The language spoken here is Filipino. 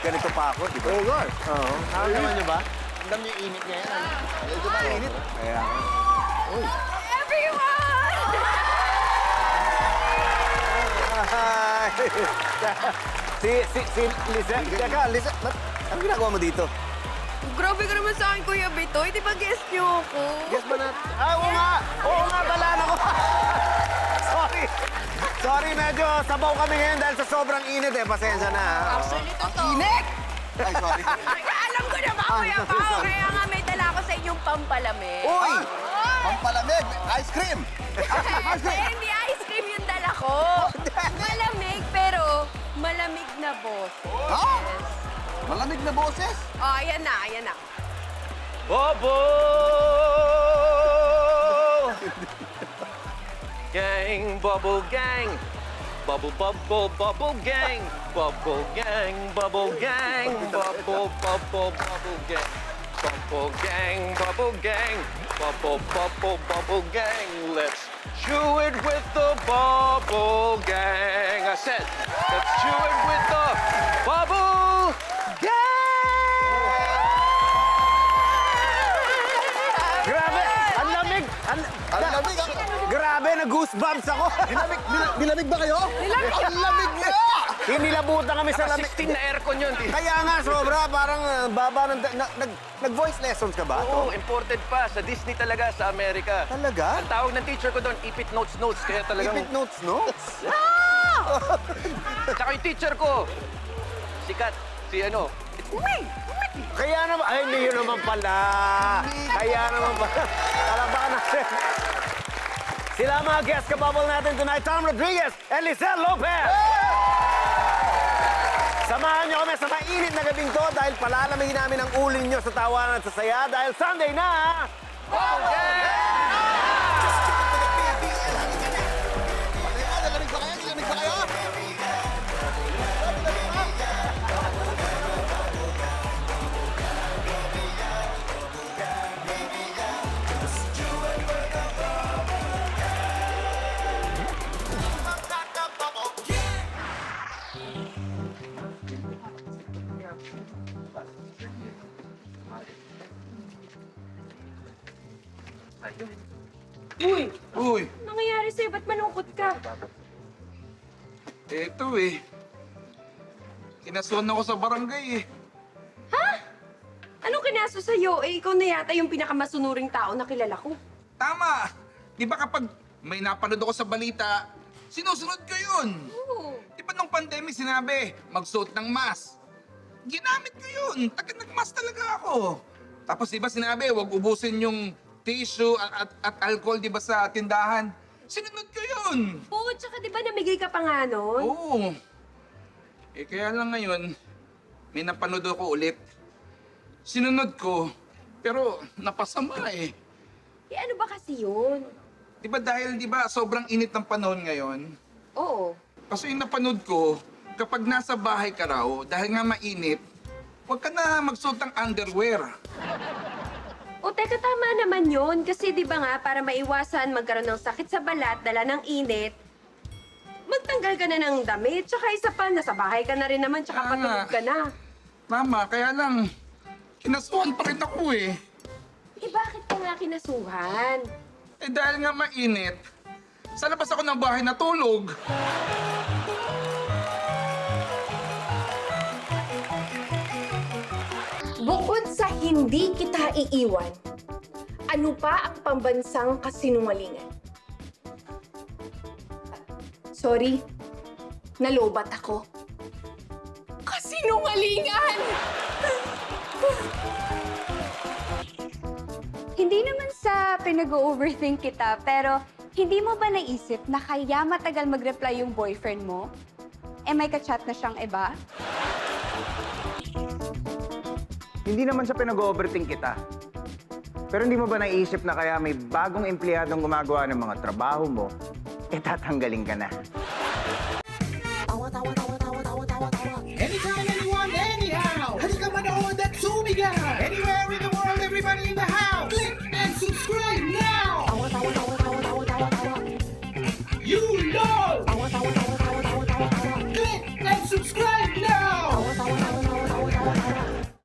ganito pa ako, di ba? Oo nga. Oo. Naman niyo ba? Ang dami yung init niya yan. Ano? Medyo mainit. Kaya nga. Everyone! Hi! si Lisa. Teka, Lisa, anong ginagawa mo dito? Grabe ka naman sa akin, Kuya Bitoy. Di ba guest niyo ako? Guess ba na? Oo nga! Oo nga, balaan ako! Sorry! Sorry, medyo sabaw kami ngayon dahil sa sobrang init eh. Pasensya na. Actually, totoo. Init! Ay, sorry. Kaya alam ko na ba, Kuya Pao? Kaya nga may dala ko sa inyong pampalamig. Uy! Pampalamig! Ice cream! Eh, hindi ice cream yung dala ko. Malamig, pero malamig na boss. Ha? Malamig na boses? Oh, ayan na, ayan na. Bobo! Gang, bubble gang. Bubble, bubble, bubble gang. Bubble gang, bubble gang. Bubble, bubble, bubble gang. Bubble gang, bubble gang. Bubble, bubble, bubble gang. Let's chew it with the bubble gang. I said, let's chew it with the bubble gang. Grabe! Ang lamig! Ang lamig ako. Grabe, nag-goosebumps ako. Nilamig ba kayo? Nilamig Ang lamig nga! Hinilabutan kami sa lamig. 16 na aircon yun. Kaya nga, sobra. Parang baba ng... Nag-voice lessons ka ba? Oo, imported pa. Sa Disney talaga, sa Amerika. Talaga? Ang tawag ng teacher ko doon, ipit notes. Kaya talagang... Ipit notes, no? Tsaka yung teacher ko, sikat, si ano, Kaya naman... Ay, hindi yun naman pala. Kaya naman pala. Talabakan natin. Sila ang mga guest kababble natin tonight, Tom Rodriguez and Lizelle Lopez. Samahan niyo kami sa mainit na gabing to dahil palalamigin namin ang uling niyo sa tawanan at sa saya dahil Sunday na... Nilamig ba kayo? Nilamig ba kayo? Uy, Uy, nangyayari sa'yo? Ba't malungkot ka? eto eh. Kinasuhan ako sa barangay eh. Anong kinaso sa'yo? Eh, ikaw na yata yung pinakamasunuring tao na kilala ko. Tama! Di ba kapag may napanood ako sa balita, sinusunod ko yun. Oo. Di ba nung pandemic sinabi, magsuot ng mask? Ginamit ko yun. Nag-mask talaga ako. Tapos di ba sinabi, huwag ubusin yung tissue at alcohol di ba sa tindahan? Sinunod ko yun. Oo, tsaka di ba namigay ka pa nga nun? Oo. Eh kaya lang ngayon, may napanood ako ulit. Sinunod ko, pero napasama eh. Eh, ano ba kasi yun? Di ba dahil di ba sobrang init ng panahon ngayon? Oo. Kasi yung napanood ko, kapag nasa bahay ka raw, dahil nga mainit, huwag ka na magsuot ng underwear. O, teka, tama naman yun. Kasi di ba nga, para maiwasan magkaroon ng sakit sa balat, dala ng init, magtanggal ka na ng damit. Tsaka isa pa, nasa bahay ka na rin naman, tsaka patulog ka na. Tama, kaya lang, kinasuhan pa rin ako eh. Eh, bakit ka nga kinasuhan? Eh dahil nga mainit, sa labas ako ng bahay natulog. Bukod sa hindi kita iiwan, ano pa ang pambansang kasinungalingan? Sorry, nalobat ako. Kasinungalingan! Hindi naman sa pinag-overthink kita, pero hindi mo ba naisip na kaya matagal mag-reply yung boyfriend mo? Eh may ka-chat na siyang iba? Hindi naman sa pinag-overthink kita. Pero hindi mo ba naisip na kaya may bagong empleyadong gumagawa ng mga trabaho mo, eh tatanggalin ka na? Anytime, anyone, anyhow. Halika manood at sumigaw. Anywhere in the world, everybody in the house. Click and subscribe now. You know. Click and subscribe